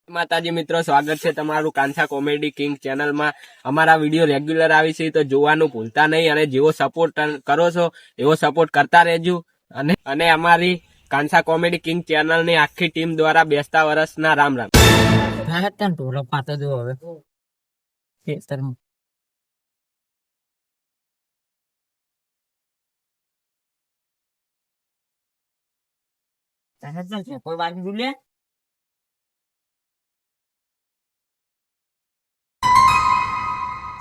માતાજી મિત્રો, સ્વાગત છે તમારું કાંસા કોમેડી કિંગ ચેનલમાં. અમારા વિડીયો રેગ્યુલર આવી છે તો જોવાનું ભૂલતા નહીં, અને જેવો સપોર્ટ કરો છો એવો સપોર્ટ કરતા રહેજો. અને અમારી કાંસા કોમેડી કિંગ ચેનલની આખી ટીમ દ્વારા બેસતા વર્ષના રામ રામ. ઢોલો પાતો જો હવે કોઈ વાત લે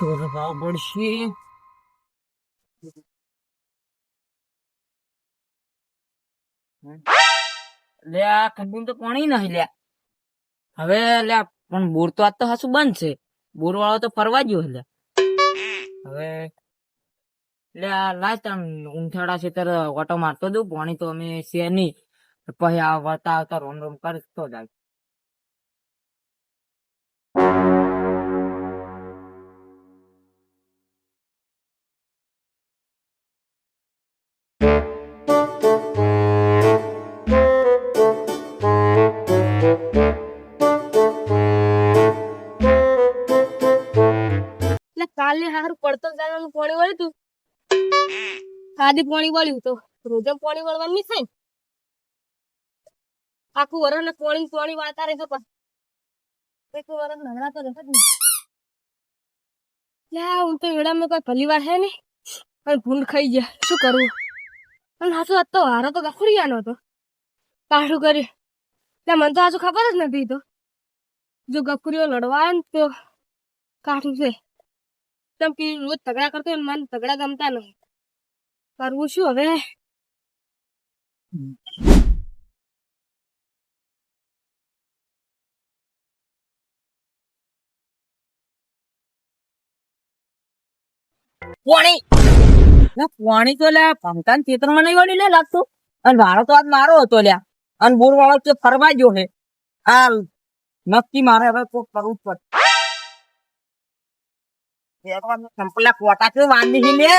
ઢોલો ભાવ પડશે. લે આ ખંડું તો પાણી નહીં લ્યા. હવે લે પણ બોર તો આજ તો હાસુ બંધ છે. બોર વાળો તો ફરવા ગયો લે. હવે લે લાય તમ ઊંઠાડા છે ત્યારે ઓટો મારતો દઉં. પાણી તો અમે છે નહીં. પછી આવતા આવતા રોમ રોમ કરતો જાય. કાલે હારું પડતો જવાનું પાણી વળ્યું તું. આદિ પાણી વળ્યું તો રોજે પાણી વળવાનું નહીં થાય. આખું વરસ ને પાણી વાળતા રહેશે પણ એક વરસ નવરા તો રહેશે જ નહીં. હું તો એડામાં કોઈ ભલી વાર હે નહીં પણ ભૂંડ ખાઈ ગયા. શું કરવું? અને હાચું આજ તો હારો તો ગફુરિયાનો હતો. કાઠું કરી મને તો હાચું ખબર જ નથી. તો જો ગફુરીઓ લડવા આવે ને તો કાઠું છે. કેમ કે રોજ તગડા કરતો હોય, મને તગડા ગમતા નહીં. કરવું શું હવે? પાણી તો લ્યા ભમતા ખેતરમાં નહીં વળી લે લાગતું. અને વાળો તો આજ મારો હતો લ્યા. અને બોર વાળો તો ફરવા ગયો છે. આ નક્કી મારે હવે કોક કરવું જ પડે. સંપલા કોટા છે વાંધી લે.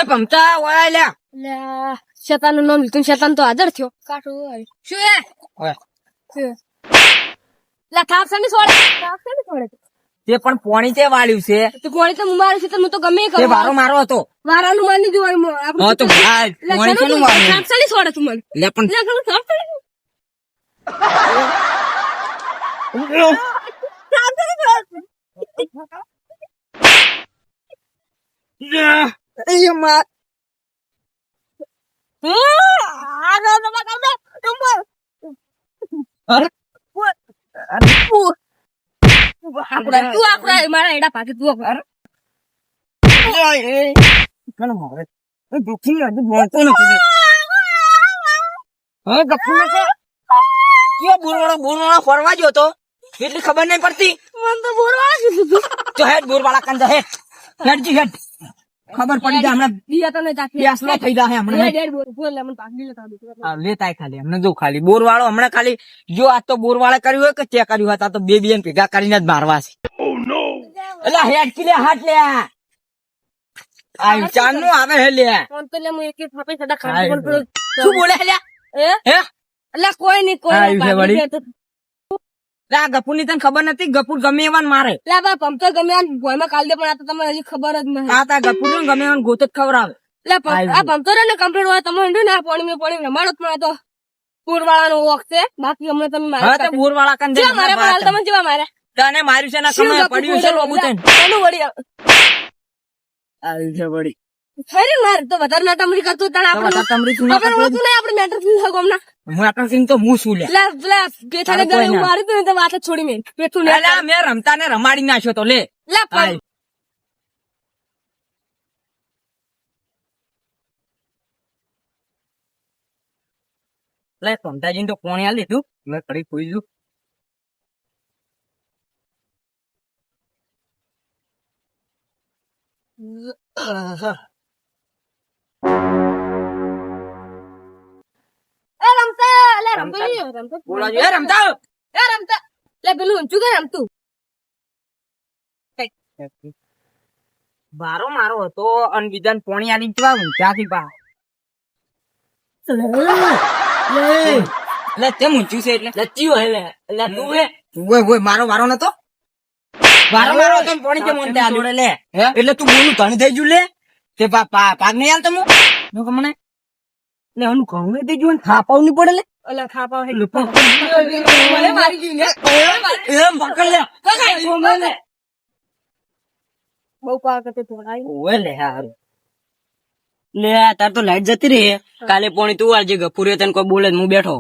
ભમતા ઓળા લ્યા. શેતાન નું નામ લીધું, શેતાન તો હાજર થયો. કાઠું શું થાપ સાની છોડે તે પણ પોણી તે વાળ્યું છે. તો કોણી તો મારું છે. હું તો ગમે તે વારો મારો હતો. વારાનું માની જોવાય. હા તો પોણી કેનું વાળ્યું? થાપ સાની છોડે તું મને? લે પણ મારા એડા પાકે તું ફરવા ગયો તો એટલી ખબર નહીં પડતી. મને તો બોરવાળા કીધું તું. તો હેડ બોર વાળા કાંદા હેડ હેડજી હેડ. ખબર પડી જાય હમણાં. દિયા તને ચાખી પ્યાસલો થઈ જાય હમણાં. લેતા ખાલી હમણાં જો ખાલી બોર વાળો હમણાં ખાલી જો આ તો બોર વાળા કર્યું હોય કે તે કર્યું હોય તો બે બેન ભેગા કરીને જ મારવા છે. એટલે હેડ કે લે હાથ લે આ ચાર નું આવે હે લે. શું બોલે લે? એટલે કોઈ નહીં કોઈ ગપુર ની તને ખબર નથી? ગપુર ગમે એવા મારે. પંપર ગમે ભોયમાં કાલ દે પણ આ તો તમને હજી ખબર જ નહીં. આ તા ગપુર ગમે એવા ગોત જ ખવડાવે. આ પંપર ને કમ્પ્લીટ હોય તમે ને પાણી રમાડો જ પણ તો પૂર વાળાનો વોક છે. બાકી અમને તમે બોર વાળા કાંદે મારે તમે જેવા મારે તને માર્યું છે ને સમય પડ્યું છે બાબુ તને વળી આવ્યું છે વળી. ખરી મારે તો વધારે ના તમરી કરતું તને આપણે મેટર ગમના હું આટલા સિંહ તો હું શું લે પેથાને મારી તું વાત જ છોડી મેં પેથું મેં રમતા ને રમાડી નાખ્યો તો લે લે પમતાજી તો કોણ આલી લીધું મેં કડી ખોઈ દઉં. બારો મારો હતો અને બીજા પોણી આલી ત્યાંથી બા એટલે તેમ ઊંચું છે એટલે લચ્યું હે એટલે તું હે ઓય મારો વારો નતો વારો તને પાણી કેમ મોંતે આલ્યો લે એટલે તું બોલું તણી થઈ ગયું લે તે પાક નહીં આલ તમુ નો મને લે અનુ કહું ને તે જોન થાપાવ ની પડે લે અલા ખાપા હે મને મારી ગયું ને એમ પકડ લે બહુ પાક તે તોડાઈ ઓય લે હારું લે તાર તો લાઈટ જતી રહી કાલે પોણી તું આલજે ગફુરે તને કોઈ બોલે હું બેઠો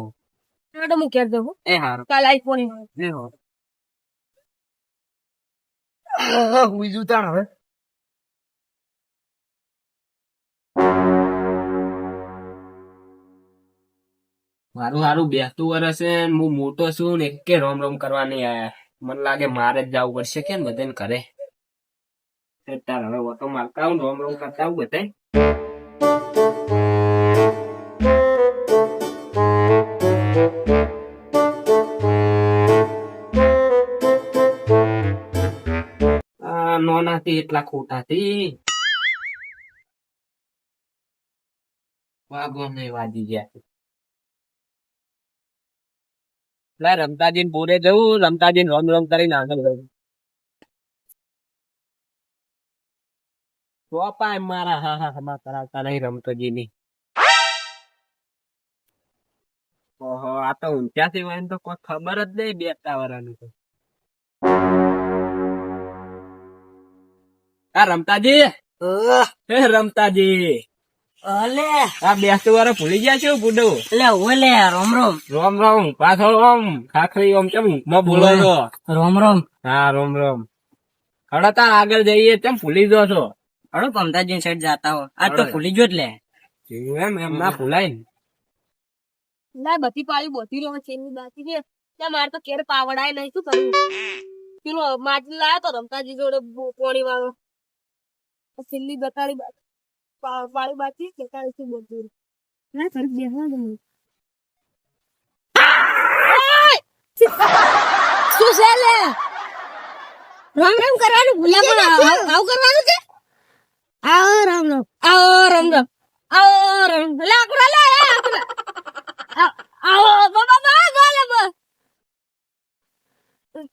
તો હું કેર દઉં એ હારું કાલ આઈફોન એ હો હુઈ જુ તાણ હવે મારું હારું બેસતું વર્ષ છે ને હું મોટો છું ને કે રોમ રોમ કરવા નહીં આયા મને લાગે મારે જ જવું પડશે કે બધાને ઘરે તાર હવે ઓટો મારતા આવું રોમ રોમ કરતા આવું બધાય નોનાથી એટલા ખોટાથી વાગો નહીં વાજી ગયા લા રમતાજી બોરે જવું રમતાજી રોમ રોમ કરીને આગળ જવું ચોપાય મારા હા હા હમા કરાવતા નહીં રમતોજી ની ઓહો આ તો ઊંચાથી હોય ને તો કોઈ ખબર જ નહીં બેસતા વાળાનું તો આ રમતાજી હે રમતાજી અલે આ બેસતું વાળા ભૂલી ગયા છો બુડો લે ઓલે રોમ રોમ રોમ રોમ પાછો રોમ ખાખરી ઓમ કેમ માં બોલો છો રોમ રોમ હા રોમ રોમ હડો તાર આગળ જઈએ કેમ ભૂલી જો છો હડો પમતાજી સાઈડ જાતા હો આજ તો ભૂલી ગયો જ લે એમ એમ ના ભૂલાય ને ના બધી પાળી બોતી રહ્યો છે એની બાકી છે ત્યાં મારે તો કેર પાવડાય નહીં શું કરું પેલો માટલી લાયો તો રમતાજી જોડે પોણી વાળો છેલ્લી બતાડી પાળી બાકી કેકાળી થી બોલતું ના કરી બેહવા દે શું છે લે રામ રામ કરવાનું ભૂલ્યા પણ આવું કરવાનું છે આવો રામ રામ આવો રામ રામ આવો રામ લાકડા લે આવો બાબા બા બોલે બા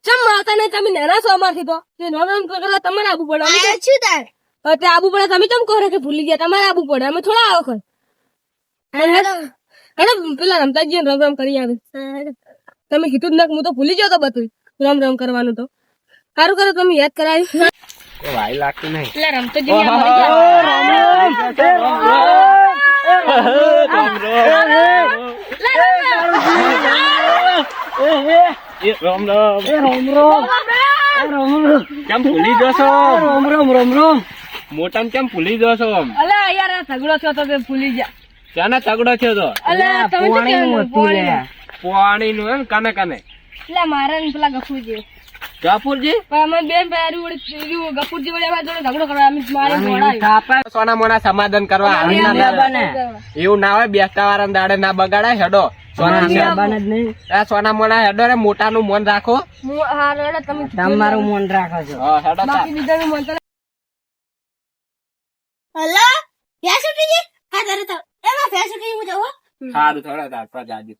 ચમ માતા ને તમે નેના છો અમારથી તો તે રામ રામ કરલા તમારે આબુ પડે અમે શું થાય તે આબુ પડે તમે કેમ કહો કે ભૂલી ગયા તમારે આબુ પડે અમે થોડા આવો ખર હેડો પેલા રમતાજી રામ રામ કરી આવે તમે કીધું જ ના હું તો ભૂલી ગયો તો બધું રામ રામ કરવાનું તો સારું કરો તમે યાદ કરાવ્યું વાઈ લાગતું નહીં પેલા રમતાજી મરી કેમ ભૂલી જશો રોમ રોમ રોમ રોમ મોટા કેમ ભૂલી જશો અલા યાર આ ઝઘડો થયો તો તે ભૂલી ગયા ક્યાંના તગડો થયો તો અલા તમે તો ક્યાં પાણી નું એમ કાને કાને પેલા મારા ને પેલા ગફુરજી ગફુરજી પણ અમે બે પેરી ઉડી ગફુરજી વડે અમારા જોડે ઝઘડો કરવા અમે મારી મોડા સોના મોના સમાધાન કરવા એવું ના હોય બેસતા વાળા દાડે ના બગાડાય હેડો સોના મોના હેડો રે મોટા નું મન રાખો તમારું મન રાખો છો હેડો બાકી બીજાનું મન તો હલો ફેસુટીજી હા તારે તો એમાં ફેસુટીજી હું જવું સારું થોડા તાર જાજુ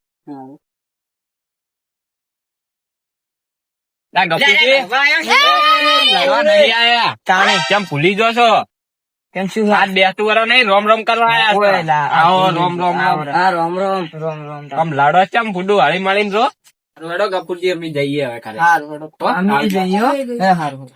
કેમ ભૂલી જો છો કેમ શું આજ બેસતું વાળો નહીં રોમ રોમ કરવા આયા આવો રોમ રોમ હા રોમ રોમ રોમ રોમ આમ લડો કેમ ફૂડું હળી મળીને જો હેડો ગફુરજી અમે જઈએ હવે ખાલી હારું અમે જઈએ હો હારું